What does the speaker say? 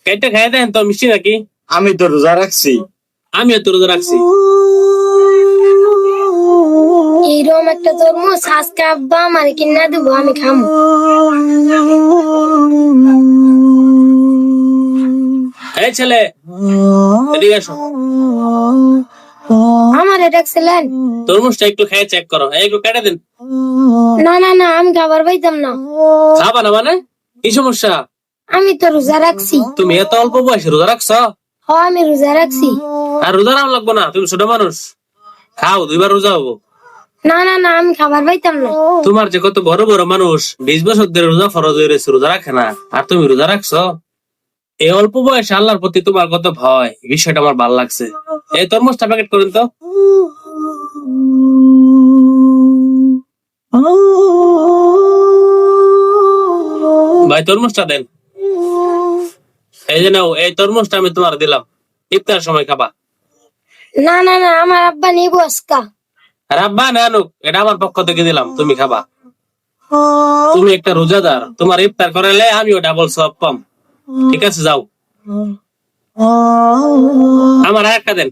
কেটে খাই দেন তো মিষ্টি নাকি? আমি তো রোজা রাখছি। আমিও তো রোজা রাখছি। এইরকম একটা তরমুজ আজকে আব্বা আমার কিনা দেবো, আমি খামো। এই ছেলে, এদিকে আসো। আমার ডাকছিলেন? তরমুজটা একটু খেয়ে চেক করো, একটু কেটে দেন। না না না, আমি খাবার পাইতাম না। খাবা না মানে? কি সমস্যা? আমি তো রোজা রাখছি। তুমি এত অল্প বয়সে রোজা রাখছো? আমি রোজা রাখছি। আর রোজা রাখা লাগবো না, তুমি ছোট মানুষ। খাও, 2বার রোজা হবো। না না না, আমি খাবার পাইতাম না। তোমার যে কত বড় বড় মানুষ 20 বছর ধরে রোজা ফরজ হয়ে রয়েছে, রোজা রাখে না, আর তুমি রোজা রাখছো? এই অল্প বয়সে আল্লাহর প্রতি তোমার কত ভয়, এই বিষয়টা আমার ভালো লাগছে। এই তরমুজটা প্যাকেট করেন তো। ভাই তরমুজটা দেন। এই যে নাও, এই তরমুজটা আমি তোমার দিলাম, ইফতার সময় খাবা। না না না, আমার আব্বা নিবো আজকা। রাব্বা না আনুক, এটা আমার পক্ষ থেকে দিলাম, তুমি খাবা। তুমি একটা রোজাদার, তোমার ইফতার করালে আমি ওটা বলছো সব কম। ঠিক আছে, যাও। আমার আর একটা দেন।